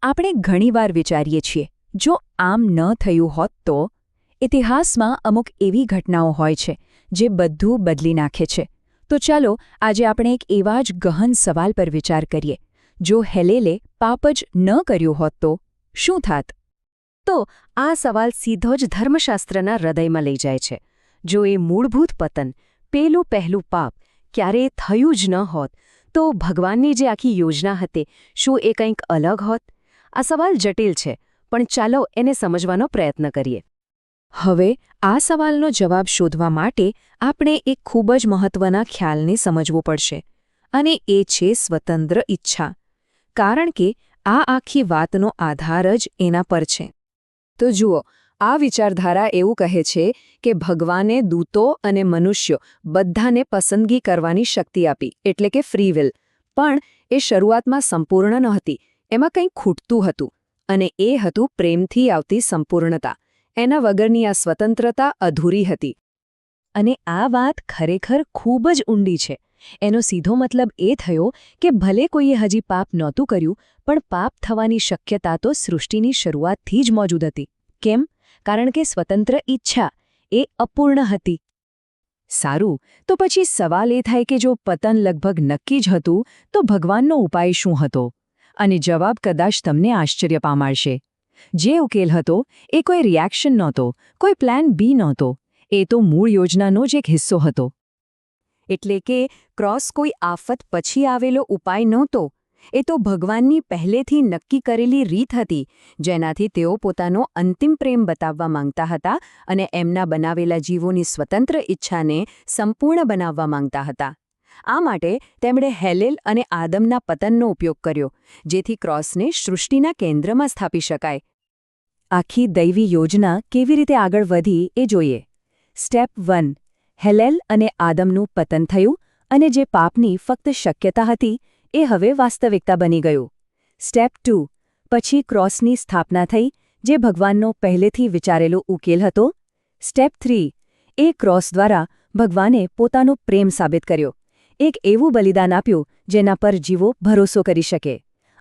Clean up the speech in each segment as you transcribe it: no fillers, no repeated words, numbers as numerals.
આપણે ઘણીવાર વિચારીએ છીએ, જો આમ ન થયું હોત તો ઇતિહાસમાં અમુક એવી ઘટનાઓ હોય છે જે બધું બદલી નાખે છે. તો ચાલો આજે આપણે એક એવા જ ગહન સવાલ પર વિચાર કરીએ. જો હેલેલે પાપ જ ન કર્યું હોત તો શું થાત? તો આ સવાલ સીધો જ ધર્મશાસ્ત્રના હૃદયમાં લઈ જાય છે. જો એ મૂળભૂત પતન, પેલું પહેલું પાપ, ક્યારેય થયું જ ન હોત, તો ભગવાનની જે આખી યોજના હતી, શું એ કંઈક અલગ હોત? આ સવાલ જટિલ છે, પણ ચાલો એને સમજવાનો પ્રયત્ન કરીએ. હવે આ સવાલનો જવાબ શોધવા માટે આપણે એક ખૂબ જ મહત્વના ખ્યાલને સમજવો પડશે, અને એ છે સ્વતંત્ર ઈચ્છા. કારણ કે આ આખી વાતનો આધાર જ એના પર છે. તો જુઓ, આ વિચારધારા એવું કહે છે કે ભગવાને દૂતો અને મનુષ્યો બધાને પસંદગી કરવાની શક્તિ આપી, એટલે કે ફ્રી વિલ. પણ એ શરૂઆતમાં સંપૂર્ણ નહોતી. એમાં કંઈક ખૂટતું હતું, અને એ હતું પ્રેમથી આવતી સંપૂર્ણતા. એના વગરની આ સ્વતંત્રતા અધૂરી હતી. અને આ વાત ખરેખર ખૂબ જ ઊંડી છે. એનો સીધો મતલબ એ થયો કે ભલે કોઈએ હજી પાપ નહોતું કર્યું, પણ પાપ થવાની શક્યતા તો સૃષ્ટિની શરૂઆતથી જ મોજૂદ હતી. કેમ? કારણ કે સ્વતંત્ર ઈચ્છા એ અપૂર્ણ હતી. સારું, તો પછી સવાલ એ થાય કે જો પતન લગભગ નક્કી જ હતું, તો ભગવાનનો ઉપાય શું હતો? અને જવાબ કદાચ તમને આશ્ચર્ય પામાડશે. જે ઉકેલ હતો એ કોઈ રિએક્શન નહોતો, કોઈ પ્લાન બી નહોતો. એ તો મૂળ યોજનાનો જ એક હિસ્સો હતો. એટલે કે ક્રોસ કોઈ આફત પછી આવેલો ઉપાય નહોતો. એ તો ભગવાનની પહેલેથી નક્કી કરેલી રીત હતી, જેનાથી તેઓ પોતાનો અંતિમ પ્રેમ બતાવવા માંગતા હતા અને એમના બનાવેલા જીવોની સ્વતંત્ર ઈચ્છાને સંપૂર્ણ બનાવવા માંગતા હતા. આ માટે તેમણે હેલેલ અને આદમના પતનનો ઉપયોગ કર્યો, જેથી ક્રોસને સૃષ્ટિના કેન્દ્રમાં સ્થાપી શકાય. આખી દૈવી યોજના કેવી રીતે આગળ વધી એ જોઈએ. સ્ટેપ 1. હેલેલ અને આદમનું પતન થયું, અને જે પાપની ફક્ત શક્યતા હતી એ હવે વાસ્તવિકતા બની ગયું. સ્ટેપ 2. પછી ક્રોસની સ્થાપના થઈ, જે ભગવાનનો પહેલેથી વિચારેલો ઉકેલ હતો. સ્ટેપ 3. એ ક્રોસ દ્વારા ભગવાને પોતાનો પ્રેમ સાબિત કર્યો. એક એવું બલિદાન આપ્યું જેના પર જીવો ભરોસો કરી શકે.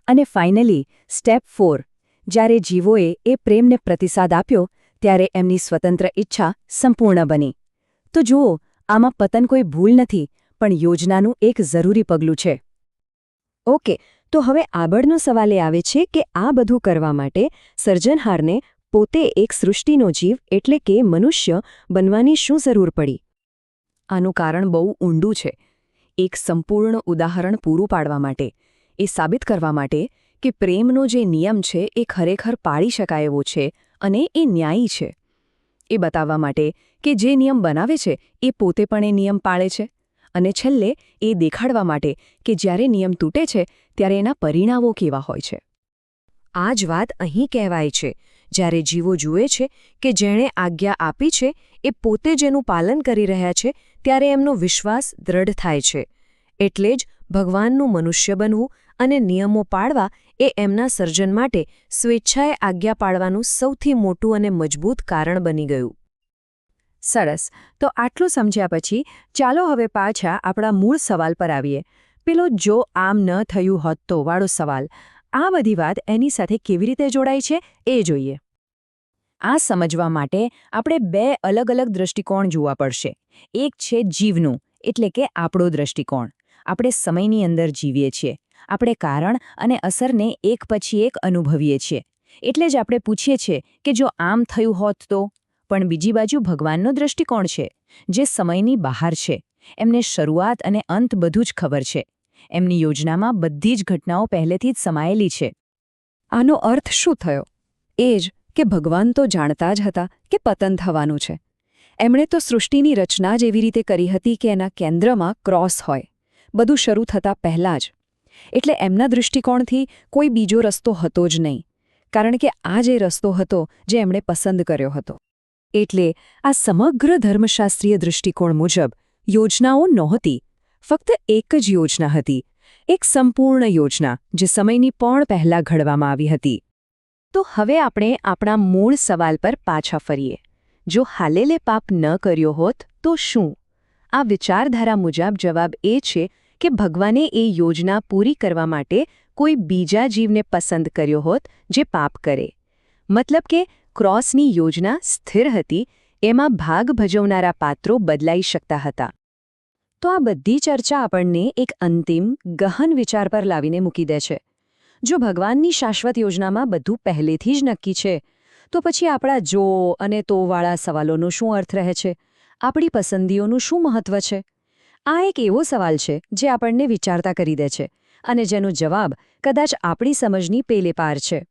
અને ફાઇનલી સ્ટેપ 4. જ્યારે જીવોએ એ પ્રેમને પ્રતિસાદ આપ્યો, ત્યારે એમની સ્વતંત્ર ઈચ્છા સંપૂર્ણ બની. તો જુઓ, આમાં પતન કોઈ ભૂલ નથી, પણ યોજનાનું એક જરૂરી પગલું છે. ઓકે, તો હવે આગળનો સવાલ એ આવે છે કે આ બધું કરવા માટે સર્જનહારને પોતે એક સૃષ્ટિનો જીવ એટલે કે મનુષ્ય બનવાની શું જરૂર પડી? આનું કારણ બહુ ઊંડું છે. એક સંપૂર્ણ ઉદાહરણ પૂરું પાડવા માટે, એ સાબિત કરવા માટે કે પ્રેમનો જે નિયમ છે એ ખરેખર પાળી શકાય એવો છે અને એ ન્યાયી છે. એ બતાવવા માટે કે જે નિયમ બનાવે છે એ પોતે પણ એ નિયમ પાળે છે. અને છેલ્લે એ દેખાડવા માટે કે જ્યારે નિયમ તૂટે છે ત્યારે એના પરિણામો કેવા હોય છે. આ જ વાત અહીં કહેવાય છે. જ્યારે જીવો જુએ છે કે જેણે આજ્ઞા આપી છે એ પોતે જેનું પાલન કરી રહ્યા છે, ત્યારે એમનો વિશ્વાસ દ્રઢ થાય છે. એટલે જ ભગવાનનું મનુષ્ય બનવું અને નિયમો પાળવા એ એમના સર્જન માટે સ્વેચ્છાએ આજ્ઞા પાળવાનું સૌથી મોટું અને મજબૂત કારણ બની ગયું. સરસ, તો આટલું સમજ્યા પછી ચાલો હવે પાછા આપણા મૂળ સવાલ પર આવીએ. પેલો જો આમ ન થયું હોત તો વાળો સવાલ. આ બધી વાત એની સાથે કેવી રીતે જોડાય છે એ જોઈએ. આ સમજવા માટે આપણે બે અલગ અલગ દૃષ્ટિકોણ જોવા પડશે. એક છે જીવનું, એટલે કે આપણો દૃષ્ટિકોણ. આપણે સમયની અંદર જીવીએ છીએ. આપણે કારણ અને અસરને એક પછી એક અનુભવીએ છીએ. એટલે જ આપણે પૂછીએ છીએ કે જો આમ થયું હોત તો. પણ બીજી બાજુ ભગવાનનો દૃષ્ટિકોણ છે, જે સમયની બહાર છે. એમને શરૂઆત અને અંત બધું જ ખબર છે. એમની યોજનામાં બધી જ ઘટનાઓ પહેલેથી જ સમાયેલી છે. આનો અર્થ શું થયો? એ જ કે ભગવાન તો જાણતા જ હતા કે પતન થવાનું છે. એમણે તો સૃષ્ટિની રચના જ એવી રીતે કરી હતી કે એના કેન્દ્રમાં ક્રોસ હોય, બધું શરૂ થતાં પહેલાં જ. એટલે એમના દૃષ્ટિકોણથી કોઈ બીજો રસ્તો હતો જ નહીં, કારણ કે આ જે રસ્તો હતો જે એમણે પસંદ કર્યો હતો. એટલે આ સમગ્ર ધર્મશાસ્ત્રીય દૃષ્ટિકોણ મુજબ યોજનાઓ નહોતી, ફક્ત એક જ યોજના હતી. એક સંપૂર્ણ યોજના જે સમયની પણ પહેલાં ઘડવામાં આવી હતી. તો હવે આપણે આપણા મૂળ સવાલ પર પાછા ફરીએ. જો હાલેલે પાપ ન કર્યો હોત તો શું? આ વિચારધારા મુજબ જવાબ એ છે કે ભગવાને એ યોજના પૂરી કરવા માટે કોઈ બીજા જીવને પસંદ કર્યો હોત જે પાપ કરે. મતલબ કે ક્રોસની યોજના સ્થિર હતી, એમાં ભાગ ભજવનારા પાત્રો બદલાઈ શકતા હતા. તો આ બધી ચર્ચા આપણને એક અંતિમ, ગહન વિચાર પર લાવીને મૂકી દે છે. જો ભગવાનની શાશ્વત યોજનામાં બધું પહેલેથી જ નક્કી છે, તો પછી આપણા જો અને તોવાળા સવાલોનો શું અર્થ રહે છે? આપણી પસંદગીઓનું શું મહત્વ છે? આ એક એવો સવાલ છે જે આપણને વિચારતા કરી દે છે અને જેનો જવાબ કદાચ આપણી સમજની પેલે પાર છે.